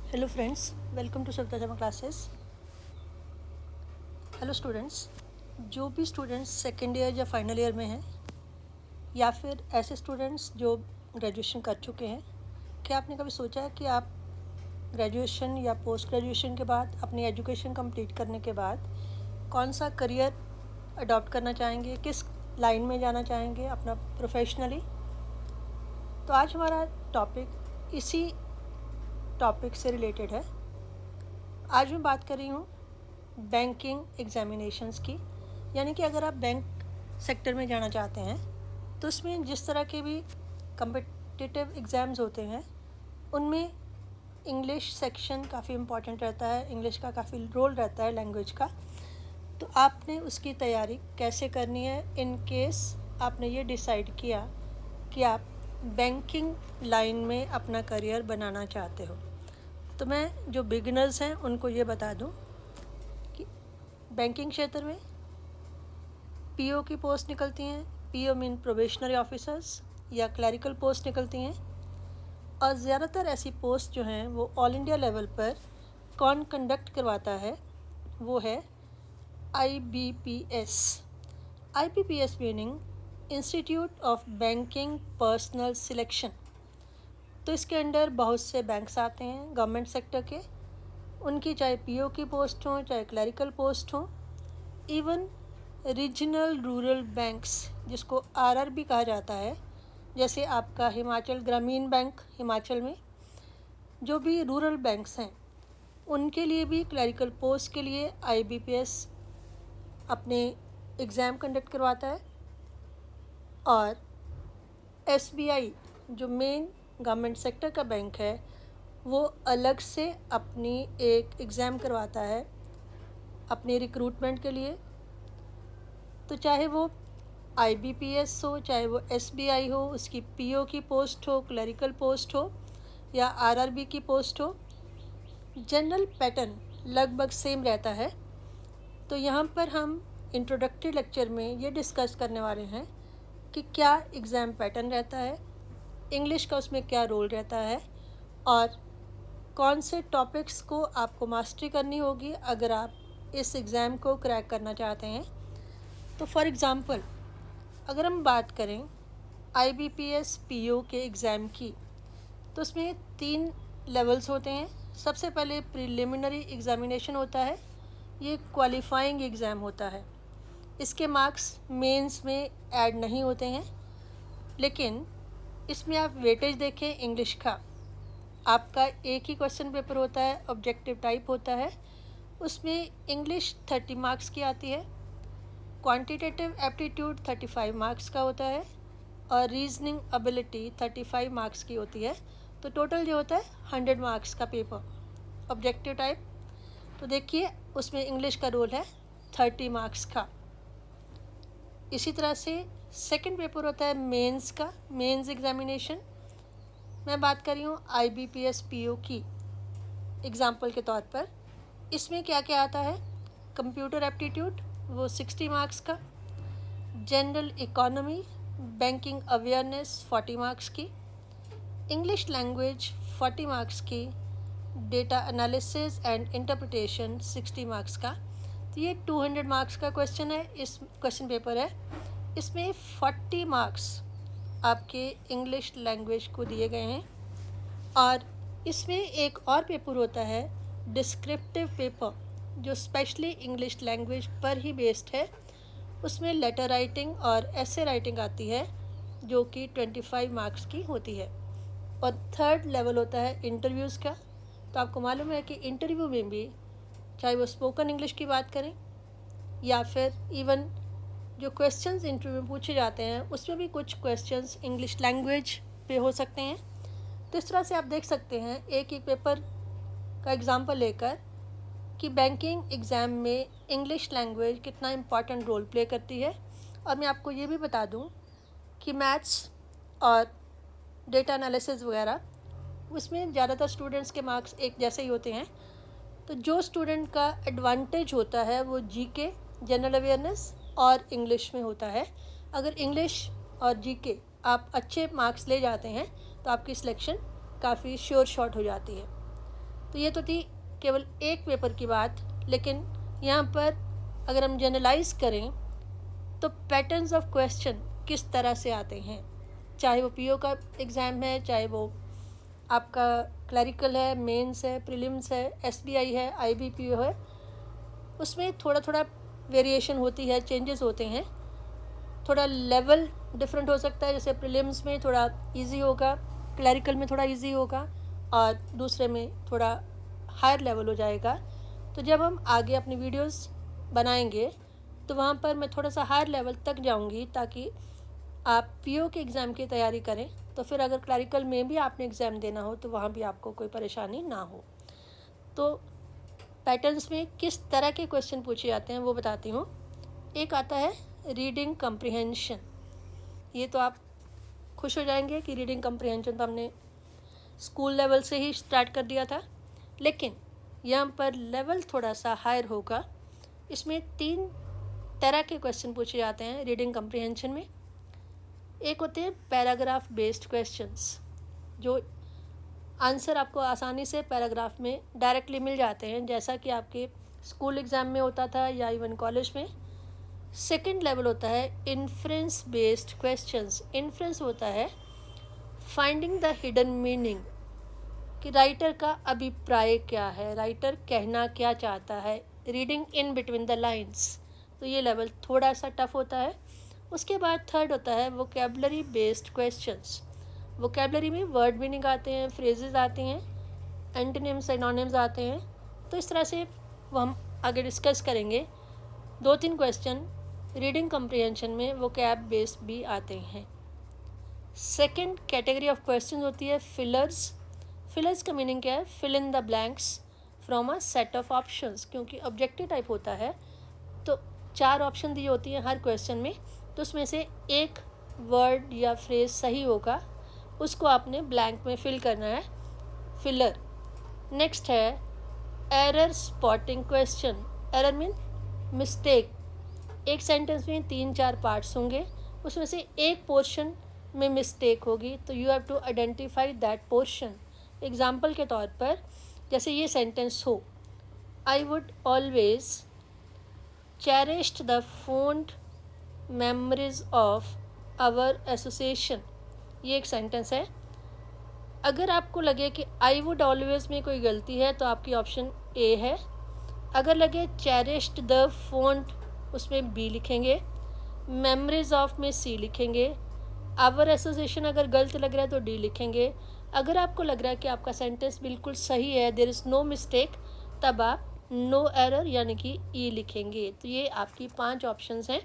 Hello friends, welcome to Savita Sharma classes. Hello students, जो भी students second year या final year में हैं या फिर ऐसे स्टूडेंट्स जो ग्रेजुएशन कर चुके हैं, क्या आपने कभी सोचा है कि आप ग्रेजुएशन या पोस्ट ग्रेजुएशन के बाद अपनी एजुकेशन कंप्लीट करने के बाद कौन सा करियर अडॉप्ट करना चाहेंगे, किस लाइन में जाना चाहेंगे अपना प्रोफेशनली? तो आज हमारा टॉपिक इसी टॉपिक से रिलेटेड है। आज मैं बात कर रही हूँ बैंकिंग एग्जामिनेशंस की, यानी कि अगर आप बैंक सेक्टर में जाना चाहते हैं तो उसमें जिस तरह के भी कम्पिटिटिव एग्ज़ाम्स होते हैं उनमें इंग्लिश सेक्शन काफ़ी इम्पॉर्टेंट रहता है, इंग्लिश का काफ़ी रोल रहता है लैंग्वेज का। तो आपने उसकी तैयारी कैसे करनी है इन केस आपने ये डिसाइड किया कि आप बैंकिंग लाइन में अपना करियर बनाना चाहते हो। तो मैं जो बिगिनर्स हैं उनको ये बता दूं कि बैंकिंग क्षेत्र में पीओ की पोस्ट निकलती हैं, पीओ मीन प्रोबेशनरी ऑफिसर्स, या क्लरिकल पोस्ट निकलती हैं। और ज़्यादातर ऐसी पोस्ट जो हैं वो ऑल इंडिया लेवल पर कौन कंडक्ट करवाता है, वो है IBPS। IBPS meaning institute of banking personal selection. तो इसके अंडर बहुत से बैंक्स आते हैं गवर्नमेंट सेक्टर के, उनकी चाहे पीओ की पोस्ट हो चाहे क्लरिकल पोस्ट हो, इवन रीजनल रूरल बैंक्स जिसको RRB कहा जाता है, जैसे आपका हिमाचल ग्रामीण बैंक हिमाचल में, जो भी रूरल बैंक्स हैं उनके लिए भी क्लरिकल पोस्ट के लिए IBPS अपने एग्ज़ाम कंडक्ट करवाता है। और SBI जो मेन गवर्नमेंट सेक्टर का बैंक है वो अलग से अपनी एक एग्ज़ाम करवाता है अपने रिक्रूटमेंट के लिए। तो चाहे वो IBPS हो चाहे वो SBI हो, उसकी पीओ की पोस्ट हो, क्लरिकल पोस्ट हो या RRB की पोस्ट हो, जनरल पैटर्न लगभग सेम रहता है। तो यहाँ पर हम इंट्रोडक्टरी लेक्चर में ये डिस्कस करने वाले हैं कि क्या एग्ज़ाम पैटर्न रहता है, इंग्लिश का उसमें क्या रोल रहता है, और कौन से टॉपिक्स को आपको मास्टरी करनी होगी अगर आप इस एग्ज़ाम को क्रैक करना चाहते हैं। तो फॉर एग्ज़ाम्पल अगर हम बात करें IBPS PO के एग्ज़ाम की, तो उसमें 3 लेवल्स होते हैं। सबसे पहले प्रिलिमिनरी एग्ज़ामिनेशन होता है, ये क्वालिफाइंग एग्ज़ाम होता है। इसके मार्क्स मेंस में ऐड नहीं होते हैं, लेकिन इसमें आप वेटेज देखें इंग्लिश का, आपका एक ही क्वेश्चन पेपर होता है, ऑब्जेक्टिव टाइप होता है, उसमें इंग्लिश 30 मार्क्स की आती है, क्वांटिटेटिव एप्टीट्यूड 35 मार्क्स का होता है और रीजनिंग एबिलिटी 35 मार्क्स की होती है। तो टोटल जो होता है 100 मार्क्स का पेपर ऑब्जेक्टिव टाइप। तो देखिए उसमें इंग्लिश का रोल है 30 मार्क्स का। इसी तरह से सेकंड पेपर होता है मेंस का, मेंस एग्जामिनेशन। मैं बात कर रही हूँ IBPS PO की एग्ज़ाम्पल के तौर पर। इसमें क्या क्या आता है, कंप्यूटर एप्टीट्यूड वो 60 मार्क्स का, general economy banking awareness 40 marks की, इंग्लिश लैंग्वेज 40 मार्क्स की, data analysis and interpretation 60 marks का। तो ये 200 मार्क्स का क्वेश्चन है, इस क्वेश्चन पेपर है। इसमें 40 मार्क्स आपके इंग्लिश लैंग्वेज को दिए गए हैं। और इसमें एक और पेपर होता है डिस्क्रिप्टिव पेपर, जो स्पेशली इंग्लिश लैंग्वेज पर ही बेस्ड है। उसमें लेटर राइटिंग और एसे राइटिंग आती है जो कि 25 मार्क्स की होती है। और थर्ड लेवल होता है इंटरव्यूज़ का। तो आपको मालूम है कि इंटरव्यू में भी चाहे वो स्पोकन इंग्लिश की बात करें या फिर इवन जो क्वेश्चंस इंटरव्यू में पूछे जाते हैं उसमें भी कुछ क्वेश्चंस इंग्लिश लैंग्वेज पे हो सकते हैं। तो इस तरह से आप देख सकते हैं एक एक पेपर का एग्जांपल लेकर कि बैंकिंग एग्ज़ाम में इंग्लिश लैंग्वेज कितना इम्पॉर्टेंट रोल प्ले करती है। और मैं आपको ये भी बता दूं कि मैथ्स और डेटा एनालिसिस वगैरह उसमें ज़्यादातर स्टूडेंट्स के मार्क्स एक जैसे ही होते हैं। तो जो स्टूडेंट का एडवांटेज होता है वो GK जनरल अवेयरनेस और इंग्लिश में होता है। अगर इंग्लिश और GK आप अच्छे मार्क्स ले जाते हैं तो आपकी सिलेक्शन काफ़ी श्योर शॉट हो जाती है। तो ये तो थी केवल एक पेपर की बात, लेकिन यहाँ पर अगर हम जनरलाइज करें तो पैटर्न्स ऑफ क्वेश्चन किस तरह से आते हैं, चाहे वो पीओ का एग्ज़ाम है, चाहे वो आपका क्लरिकल है, मेंस है, प्रीलिम्स है, एसबीआई है, आईबीपीओ है, उसमें थोड़ा थोड़ा वेरिएशन होती है, चेंजेस होते हैं, थोड़ा लेवल डिफरेंट हो सकता है। जैसे प्रीलिम्स में थोड़ा इजी होगा, क्लरिकल में थोड़ा इजी होगा और दूसरे में थोड़ा हायर लेवल हो जाएगा। तो जब हम आगे अपनी वीडियोस बनाएंगे तो वहाँ पर मैं थोड़ा सा हायर लेवल तक जाऊँगी, ताकि आप पीओ के एग्ज़ाम की तैयारी करें, तो फिर अगर क्लरिकल में भी आपने एग्ज़ाम देना हो तो वहाँ भी आपको कोई परेशानी ना हो। तो पैटर्न्स में किस तरह के क्वेश्चन पूछे जाते हैं वो बताती हूँ। एक आता है रीडिंग कम्प्रिहेंशन। ये तो आप खुश हो जाएंगे कि रीडिंग कम्प्रिहेंशन तो हमने स्कूल लेवल से ही स्टार्ट कर दिया था, लेकिन यहाँ पर लेवल थोड़ा सा हायर होगा। इसमें 3 तरह के क्वेश्चन पूछे जाते हैं रीडिंग कम्प्रिहेंशन में। एक होते हैं पैराग्राफ बेस्ड क्वेश्चंस, जो आंसर आपको आसानी से पैराग्राफ में डायरेक्टली मिल जाते हैं, जैसा कि आपके स्कूल एग्ज़ाम में होता था या इवन कॉलेज में। सेकंड लेवल होता है इन्फ्रेंस बेस्ड क्वेश्चंस। इन्फ्रेंस होता है फाइंडिंग द हिडन मीनिंग, कि राइटर का अभिप्राय क्या है, राइटर कहना क्या चाहता है, reading in between the lines. तो ये लेवल थोड़ा सा टफ होता है। उसके बाद थर्ड होता है वोकेबलरी बेस्ड क्वेश्चंस। वोकेबलरी में वर्ड मीनिंग आते हैं, फ्रेजेस आते हैं, एंटोनिम्स, सिनोनिम्स आते हैं। तो इस तरह से वो हम आगे डिस्कस करेंगे। 2-3 क्वेश्चन रीडिंग कम्प्रिहेंशन में वोकैब बेस्ड भी आते हैं। सेकंड कैटेगरी ऑफ क्वेश्चन होती है फिलर्स। फिलर्स का मीनिंग क्या है? Fill in the blanks from a set of options. क्योंकि ऑब्जेक्टिव टाइप होता है तो 4 ऑप्शन दी होती हैं हर क्वेश्चन में, तो उसमें से एक वर्ड या फ्रेज सही होगा, उसको आपने ब्लैंक में फिल करना है, फिलर। नेक्स्ट है error spotting question. Error mean mistake. एक सेंटेंस में 3-4 पार्ट्स होंगे, उसमें से एक पोर्शन में मिस्टेक होगी, तो you have to identify that portion. Example के तौर पर जैसे ये सेंटेंस हो, I would always cherished the fond memories of our association. ये एक सेंटेंस है। अगर आपको लगे कि आई वुड ऑलवेज में कोई गलती है तो आपकी ऑप्शन ए है। अगर लगे चेरिश्ड द फॉन्ड, उसमें बी लिखेंगे, मेमोरीज ऑफ में सी लिखेंगे, आवर एसोसिएशन अगर गलत लग रहा है तो डी लिखेंगे। अगर आपको लग रहा है कि आपका सेंटेंस बिल्कुल सही है, देयर इज़ नो मिस्टेक, तब आप नो एरर यानी कि ई लिखेंगे। तो ये आपकी 5 ऑप्शंस हैं।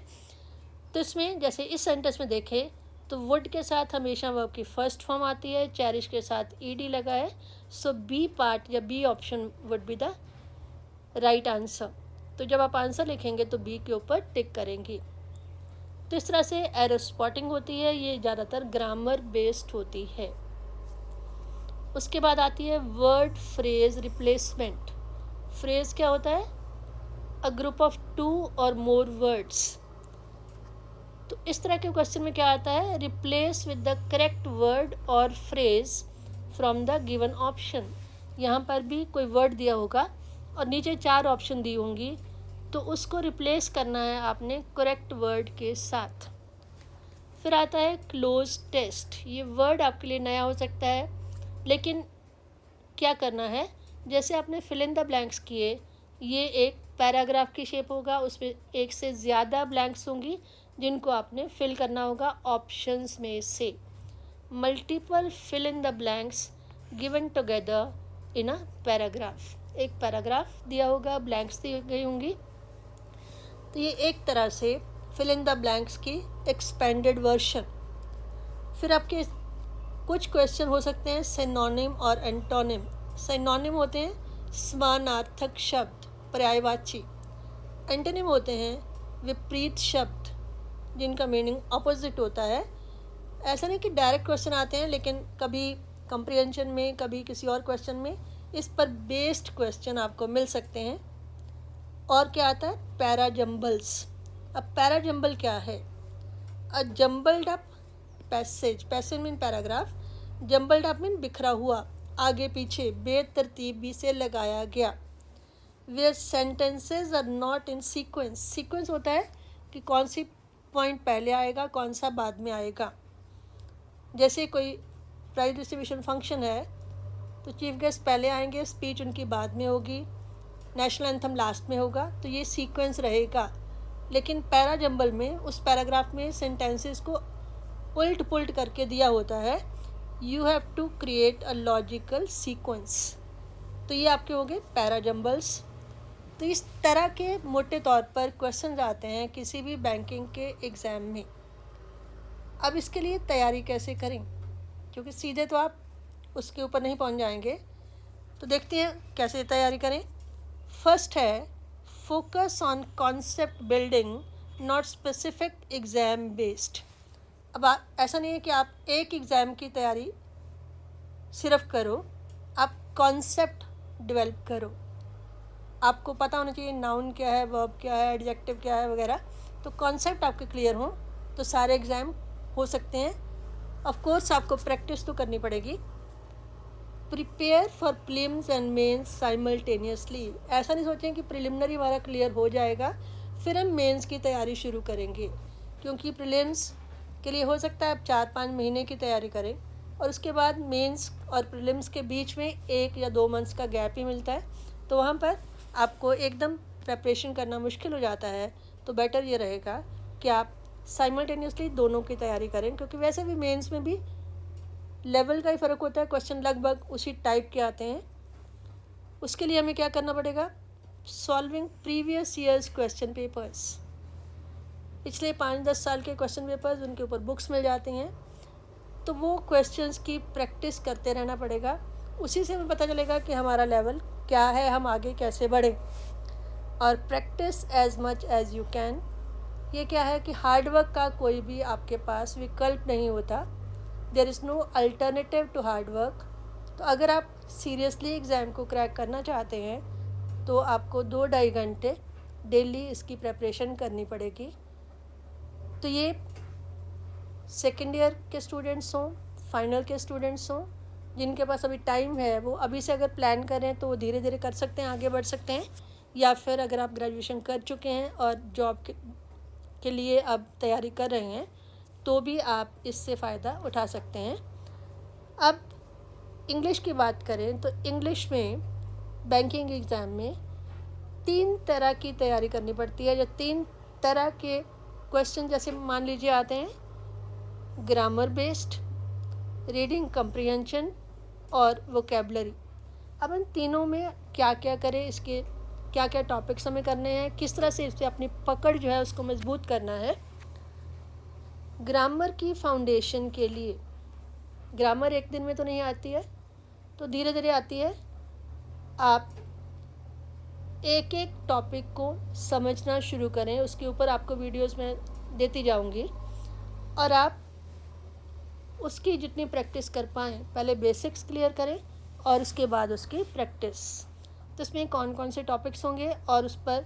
तो इसमें जैसे इस सेंटेंस में देखें तो वुड के साथ हमेशा वर्ब की फर्स्ट फॉर्म आती है, चेरिश के साथ ईडी लगा है, सो बी पार्ट या B option would be the right answer. तो जब आप आंसर लिखेंगे तो बी के ऊपर टिक करेंगे। तो इस तरह से एरर स्पॉटिंग होती है, ये ज़्यादातर ग्रामर बेस्ड होती है। उसके बाद आती है वर्ड फ्रेज रिप्लेसमेंट। फ्रेज क्या होता है? अ ग्रुप ऑफ 2 और मोर वर्ड्स। तो इस तरह के क्वेश्चन में क्या आता है? Replace with the correct word और phrase from the given option. यहाँ पर भी कोई वर्ड दिया होगा और नीचे 4 ऑप्शन दी होंगी, तो उसको रिप्लेस करना है आपने करेक्ट वर्ड के साथ। फिर आता है क्लोज टेस्ट। ये वर्ड आपके लिए नया हो सकता है, लेकिन क्या करना है, जैसे आपने फिल इन द ब्लैंक्स किए, ये एक पैराग्राफ की शेप होगा, उसमें एक से ज़्यादा ब्लैंक्स होंगी जिनको आपने फिल करना होगा ऑप्शंस में से। Multiple fill in the blanks given together in a paragraph. एक पैराग्राफ दिया होगा, ब्लैंक्स दी गई होंगी, तो ये एक तरह से फिल इन द ब्लैंक्स की एक्सपेंडेड वर्शन। फिर आपके कुछ क्वेश्चन हो सकते हैं सिनोनिम और एंटोनिम। सिनोनिम होते हैं समानार्थक शब्द, पर्यायवाची। एंटोनिम होते हैं विपरीत शब्द, जिनका मीनिंग अपोजिट होता है। ऐसा नहीं कि डायरेक्ट क्वेश्चन आते हैं, लेकिन कभी कम्प्रिहेंशन में, कभी किसी और क्वेश्चन में इस पर बेस्ड क्वेश्चन आपको मिल सकते हैं। और क्या आता है? पैराजम्बल्स। अब पैराजम्बल क्या है? A jumbled up passage. Passage mean paragraph, jumbled up mean बिखरा हुआ, आगे पीछे बेतरतीबी से लगाया गया। Where sentences are not in sequence, sequence होता है कि कौन सी पॉइंट पहले आएगा कौन सा बाद में आएगा। जैसे कोई प्राइज डिस्ट्रीब्यूशन फंक्शन है तो चीफ गेस्ट पहले आएंगे, स्पीच उनकी बाद में होगी, नेशनल एंथम लास्ट में होगा, तो ये सीक्वेंस रहेगा। लेकिन पैरा जंबल में उस पैराग्राफ में सेंटेंसेस को उल्ट पुल्ट करके दिया होता है। You have to create a logical sequence, तो ये आपके हो गए पैरा जंबल्स। तो इस तरह के मोटे तौर पर क्वेश्चन आते हैं किसी भी बैंकिंग के एग्ज़ाम में। अब इसके लिए तैयारी कैसे करें, क्योंकि सीधे तो आप उसके ऊपर नहीं पहुंच जाएंगे, तो देखते हैं कैसे तैयारी करें। फर्स्ट है focus on concept building, not specific exam based. अब ऐसा नहीं है कि आप एक एग्ज़ाम की तैयारी सिर्फ करो, आप कॉन्सेप्ट डेवलप करो। आपको पता होना चाहिए नाउन क्या है, वर्ब क्या है, एडजेक्टिव क्या है वगैरह। तो कॉन्सेप्ट आपके क्लियर हो तो सारे एग्ज़ाम हो सकते हैं। ऑफ कोर्स आपको प्रैक्टिस तो करनी पड़ेगी। Prepare for prelims and mains simultaneously. ऐसा नहीं सोचें कि प्रिलिमिनरी हमारा क्लियर हो जाएगा फिर हम मेंस की तैयारी शुरू करेंगे, क्योंकि प्रीलिम्स के लिए हो सकता है आप 4-5 महीने की तैयारी करें और उसके बाद मेंस और प्रीलिम्स के बीच में 1 या 2 मंथ्स का गैप ही मिलता है, तो वहाँ पर आपको एकदम प्रेपरेशन करना मुश्किल हो जाता है। तो बेटर ये रहेगा कि आप साइमल्टेनियसली दोनों की तैयारी करें, क्योंकि वैसे भी मेंस में भी लेवल का ही फ़र्क होता है, क्वेश्चन लगभग उसी टाइप के आते हैं। उसके लिए हमें क्या करना पड़ेगा, solving previous years question papers. पिछले 5-10 साल के क्वेश्चन पेपर्स उनके ऊपर बुक्स मिल जाते हैं, तो वो क्वेश्चंस की प्रैक्टिस करते रहना पड़ेगा। उसी से हमें पता चलेगा कि हमारा लेवल क्या है, हम आगे कैसे बढ़े। और practice as much as you can. ये क्या है कि हार्डवर्क का कोई भी आपके पास विकल्प नहीं होता, there is no alternative to hard work. तो अगर आप सीरियसली एग्ज़ाम को क्रैक करना चाहते हैं तो आपको 2-2.5 घंटे डेली इसकी प्रेपरेशन करनी पड़ेगी। तो ये सेकेंड ईयर के स्टूडेंट्स हों, फाइनल के स्टूडेंट्स हों, जिनके पास अभी टाइम है वो अभी से अगर प्लान करें तो वो धीरे धीरे कर सकते हैं, आगे बढ़ सकते हैं। या फिर अगर आप ग्रेजुएशन कर चुके हैं और जॉब के लिए अब तैयारी कर रहे हैं तो भी आप इससे फ़ायदा उठा सकते हैं। अब इंग्लिश की बात करें तो इंग्लिश में बैंकिंग एग्ज़ाम में 3 तरह की तैयारी करनी पड़ती है, या 3 तरह के क्वेश्चन जैसे मान लीजिए आते हैं, ग्रामर बेस्ड, रीडिंग कम्प्रीहेंशन और वोकेबलरी। अब इन तीनों में क्या क्या करें, इसके क्या क्या टॉपिक्स हमें करने हैं, किस तरह से इससे अपनी पकड़ जो है उसको मजबूत करना है। ग्रामर की फाउंडेशन के लिए, ग्रामर एक दिन में तो नहीं आती है, तो धीरे धीरे आती है। आप एक एक टॉपिक को समझना शुरू करें, उसके ऊपर आपको वीडियोस में देती जाऊंगी और आप उसकी जितनी प्रैक्टिस कर पाएँ, पहले बेसिक्स क्लियर करें और उसके बाद उसकी प्रैक्टिस। तो इसमें कौन कौन से टॉपिक्स होंगे और उस पर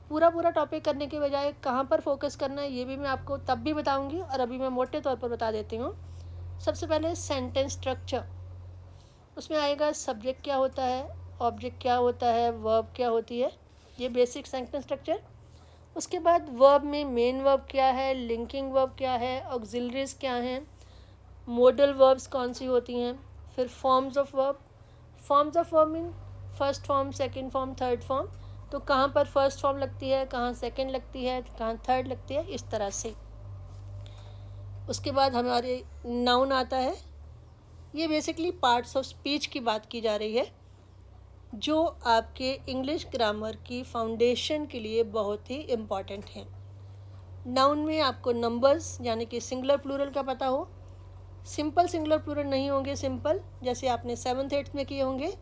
पूरा टॉपिक करने के बजाय कहाँ पर फोकस करना है ये भी मैं आपको तब भी बताऊंगी, और अभी मैं मोटे तौर पर बता देती हूँ। सबसे पहले सेंटेंस स्ट्रक्चर, उसमें आएगा सब्जेक्ट क्या होता है, ऑब्जेक्ट क्या होता है, वर्ब क्या होती है, ये बेसिक सेंटेंस स्ट्रक्चर। उसके बाद वर्ब में मेन वर्ब क्या है, लिंकिंग वर्ब क्या है, ऑक्सिलरीज क्या हैं, मॉडल वर्ब्स कौन सी होती हैं, फिर forms of verb. Forms of verb mean first form, second form, third form. तो कहाँ पर फर्स्ट फॉर्म लगती है, कहाँ सेकंड लगती है, कहाँ थर्ड लगती है, इस तरह से। उसके बाद हमारे नाउन आता है। ये बेसिकली पार्ट्स ऑफ स्पीच की बात की जा रही है जो आपके इंग्लिश ग्रामर की फाउंडेशन के लिए बहुत ही इम्पॉर्टेंट हैं। नाउन में आपको नंबर्स यानी कि सिंगुलर प्लूरल का पता हो। सिंपल सिंगुलर प्लूरल नहीं होंगे सिंपल जैसे आपने 7th 8th में किए होंगे,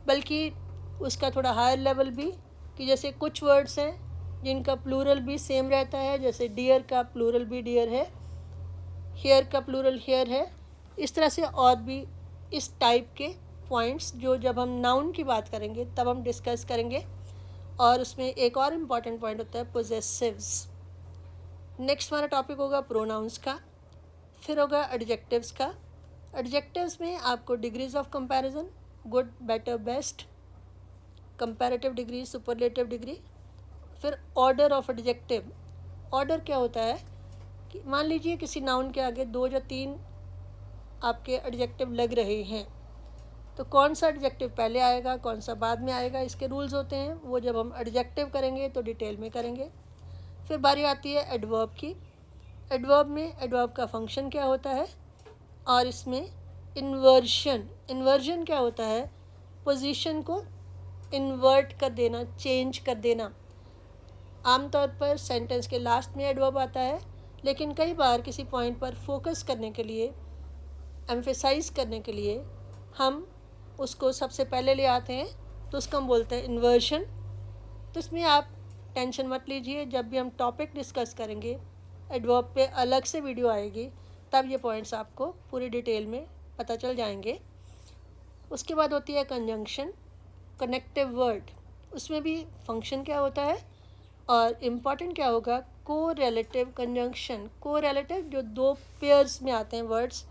बल्कि उसका थोड़ा हायर लेवल भी, कि जैसे कुछ वर्ड्स हैं जिनका प्लूरल भी सेम रहता है, जैसे डियर का प्लूरल भी डियर है, हेयर का प्लूरल हेयर है। इस तरह से और भी इस टाइप के पॉइंट्स जो जब हम नाउन की बात करेंगे तब हम डिस्कस करेंगे। और उसमें एक और इम्पॉर्टेंट पॉइंट होता है पोजेसिव्स। नेक्स्ट हमारा टॉपिक होगा प्रोनाउंस का, फिर होगा एडजेक्टिव्स का, एडजेक्टिव्स में आपको degrees of comparison, good, better, best, comparative degree, superlative degree. फिर ऑर्डर ऑफ एडजेक्टिव। ऑर्डर क्या होता है कि मान लीजिए किसी नाउन के आगे 2 या 3 आपके एडजेक्टिव लग रहे हैं, तो कौन सा एडजेक्टिव पहले आएगा, कौन सा बाद में आएगा, इसके रूल्स होते हैं। वो जब हम एडजेक्टिव करेंगे तो डिटेल में करेंगे। फिर बारी आती है एडवर्ब की। एडवर्ब में एडवर्ब का फंक्शन क्या होता है, और इसमें इन्वर्शन। इन्वर्जन क्या होता है, पोजीशन को इन्वर्ट कर देना, चेंज कर देना। आमतौर पर सेंटेंस के लास्ट में एडवर्ब आता है, लेकिन कई बार किसी पॉइंट पर फोकस करने के लिए, एम्फेसाइज करने के लिए हम उसको सबसे पहले ले आते हैं, तो उसको हम बोलते हैं इन्वर्शन। तो इसमें आप टेंशन मत लीजिए, जब भी हम टॉपिक डिस्कस करेंगे एडवर्ब पे अलग से वीडियो आएगी, तब ये पॉइंट्स आपको पूरी डिटेल में पता चल जाएंगे। उसके बाद होती है कंजंक्शन, कनेक्टिव वर्ड। उसमें भी फंक्शन क्या होता है और इम्पॉर्टेंट क्या होगा, को रिलेटिव कंजंक्शन। को रिलेटिव जो 2 पेयर्स में आते हैं वर्ड्स,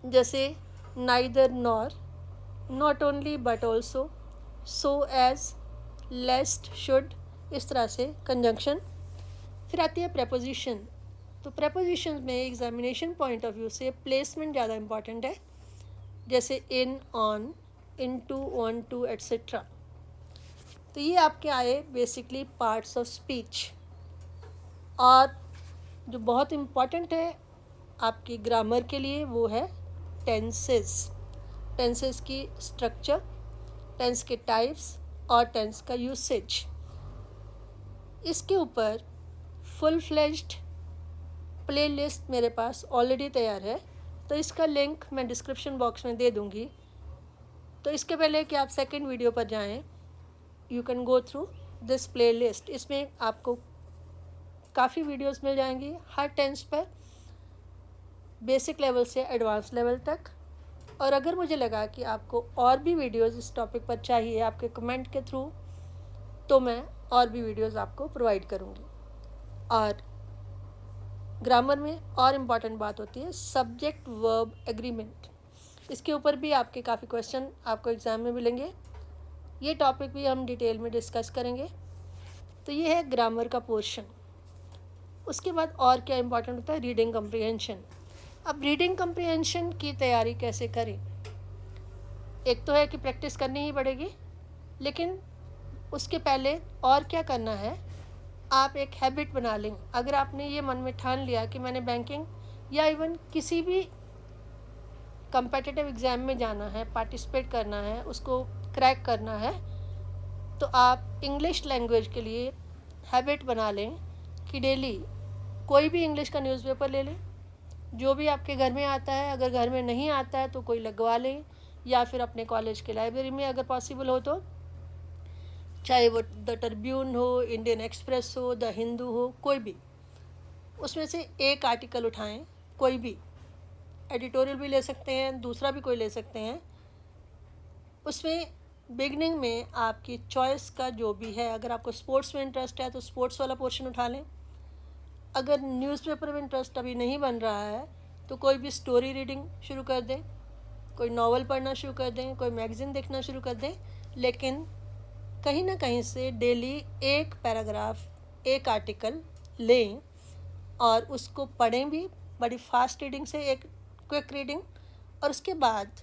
जैसे neither nor, not only but also, so as, lest, should, इस तरह से कंजंक्शन। फिर आती है प्रेपोजिशन। तो प्रेपोजिशन में एग्जामिनेशन पॉइंट ऑफ व्यू से प्लेसमेंट ज़्यादा इम्पॉर्टेंट है, जैसे in, on, into, on to, etcetera. तो ये आपके आए बेसिकली पार्ट्स ऑफ स्पीच। और जो बहुत इम्पॉर्टेंट है आपकी ग्रामर के लिए वो है टेंसेस। टेंसेस की स्ट्रक्चर, टेंस के टाइप्स और टेंस का यूसेज। इसके ऊपर फुल फ्लेज्ड प्लेलिस्ट मेरे पास ऑलरेडी तैयार है, तो इसका लिंक मैं डिस्क्रिप्शन बॉक्स में दे दूँगी। तो इसके पहले कि आप सेकंड वीडियो पर जाएं, you can go through this playlist. इसमें आपको काफ़ी वीडियोस मिल जाएंगी हर टेंस पर, बेसिक लेवल से एडवांस लेवल तक। और अगर मुझे लगा कि आपको और भी वीडियोस इस टॉपिक पर चाहिए आपके कमेंट के थ्रू, तो मैं और भी वीडियोस आपको प्रोवाइड करूँगी। और ग्रामर में और इम्पॉर्टेंट बात होती है सब्जेक्ट वर्ब एग्रीमेंट। इसके ऊपर भी आपके काफ़ी क्वेश्चन आपको एग्ज़ाम में मिलेंगे। ये टॉपिक भी हम डिटेल में डिस्कस करेंगे। तो ये है ग्रामर का पोर्शन। उसके बाद और क्या इम्पॉर्टेंट होता है, रीडिंग कम्प्रिहेंशन। अब रीडिंग कम्प्रिहेंशन की तैयारी कैसे करें, एक तो है कि प्रैक्टिस करनी ही पड़ेगी, लेकिन उसके पहले और क्या करना है, आप एक हैबिट बना लें। अगर आपने ये मन में ठान लिया कि मैंने बैंकिंग या इवन किसी भी कम्पिटिटिव एग्ज़ाम में जाना है, पार्टिसिपेट करना है, उसको क्रैक करना है, तो आप इंग्लिश लैंग्वेज के लिए हैबिट बना लें कि डेली कोई भी इंग्लिश का न्यूज़पेपर ले लें, जो भी आपके घर में आता है। अगर घर में नहीं आता है तो कोई लगवा लें, या फिर अपने कॉलेज के लाइब्रेरी में अगर पॉसिबल हो तो, चाहे वो द ट्रिब्यून हो, इंडियन एक्सप्रेस हो, द हिंदू हो, कोई भी, उसमें से एक आर्टिकल उठाएं, कोई भी, एडिटोरियल भी ले सकते हैं, दूसरा भी कोई ले सकते हैं। उसमें बिगनिंग में आपकी चॉइस का जो भी है, अगर आपको स्पोर्ट्स में इंटरेस्ट है तो स्पोर्ट्स वाला पोर्शन उठा लें। अगर न्यूज़पेपर में इंटरेस्ट अभी नहीं बन रहा है तो कोई भी स्टोरी रीडिंग शुरू कर दें, कोई नॉवल पढ़ना शुरू कर दें, कोई मैगज़ीन देखना शुरू कर दें, लेकिन कहीं ना कहीं से डेली एक पैराग्राफ, एक आर्टिकल लें और उसको पढ़ें भी बड़ी फास्ट रीडिंग से, एक क्विक रीडिंग, और उसके बाद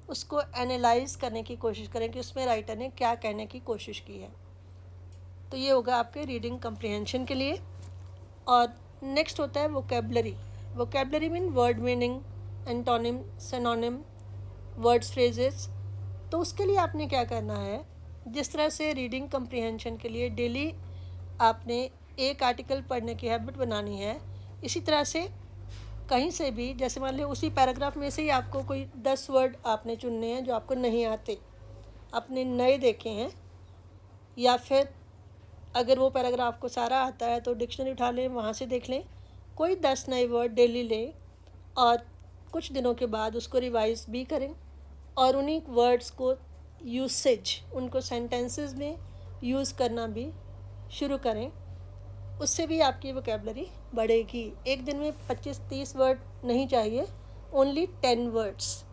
उसको एनालाइज करने की कोशिश करें कि उसमें राइटर ने क्या कहने की कोशिश की है। तो ये होगा आपके रीडिंग कम्प्रिहेंशन के लिए। और नेक्स्ट होता है vocabulary. Vocabulary mean word meaning, antonym, synonym, words, phrases. तो उसके लिए आपने क्या करना है, जिस तरह से रीडिंग कम्प्रिहेंशन के लिए डेली आपने एक आर्टिकल पढ़ने की हैबिट बनानी है, इसी तरह से कहीं से भी, जैसे मान लो उसी पैराग्राफ में से ही आपको कोई 10 वर्ड आपने चुनने हैं जो आपको नहीं आते, आपने नए देखे हैं, या फिर अगर वो पैराग्राफ को सारा आता है तो डिक्शनरी उठा लें, वहाँ से देख लें, कोई 10 नए वर्ड डेली लें और कुछ दिनों के बाद उसको रिवाइज भी करें और उन्हीं वर्ड्स को यूसेज, उनको सेंटेंसेस में यूज़ करना भी शुरू करें। उससे भी आपकी वोकेबलरी बढ़ेगी। एक दिन में 25-30 वर्ड नहीं चाहिए, ओनली 10 वर्ड्स,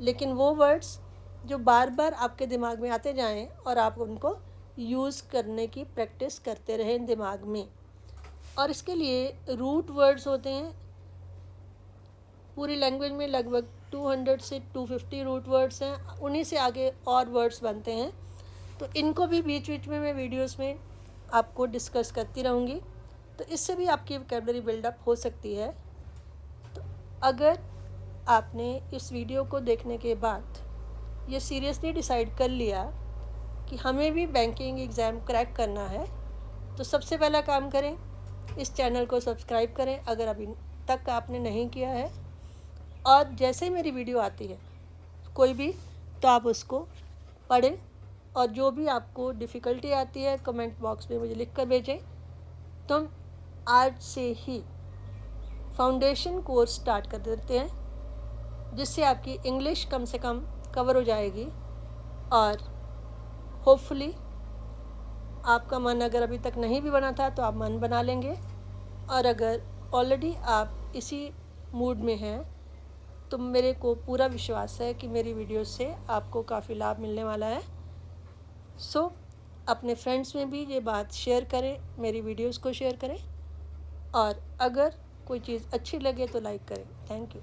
लेकिन वो वर्ड्स जो बार बार आपके दिमाग में आते जाएं और आप उनको यूज़ करने की प्रैक्टिस करते रहें दिमाग में। और इसके लिए रूट वर्ड्स होते हैं, पूरी लैंग्वेज में लगभग 200 से 250 रूट वर्ड्स हैं, उन्हीं से आगे और वर्ड्स बनते हैं। तो इनको भी बीच बीच में मैं वीडियोस में आपको डिस्कस करती रहूँगी, तो इससे भी आपकी वोकैबुलरी बिल्डअप हो सकती है। तो अगर आपने इस वीडियो को देखने के बाद ये सीरियसली डिसाइड कर लिया कि हमें भी बैंकिंग एग्ज़ाम क्रैक करना है, तो सबसे पहला काम करें, इस चैनल को सब्सक्राइब करें अगर अभी तक आपने नहीं किया है। और जैसे ही मेरी वीडियो आती है कोई भी, तो आप उसको पढ़ें, और जो भी आपको डिफ़िकल्टी आती है कमेंट बॉक्स में मुझे लिख कर भेजें। तो हम आज से ही फाउंडेशन कोर्स स्टार्ट कर देते हैं, जिससे आपकी इंग्लिश कम से कम कवर हो जाएगी। और होपफुली आपका मन अगर अभी तक नहीं भी बना था तो आप मन बना लेंगे, और अगर ऑलरेडी आप इसी मूड में हैं तो मेरे को पूरा विश्वास है कि मेरी वीडियो से आपको काफ़ी लाभ मिलने वाला है। सो अपने फ्रेंड्स में भी ये बात शेयर करें, मेरी वीडियोस को शेयर करें, और अगर कोई चीज़ अच्छी लगे तो लाइक करें। Thank you.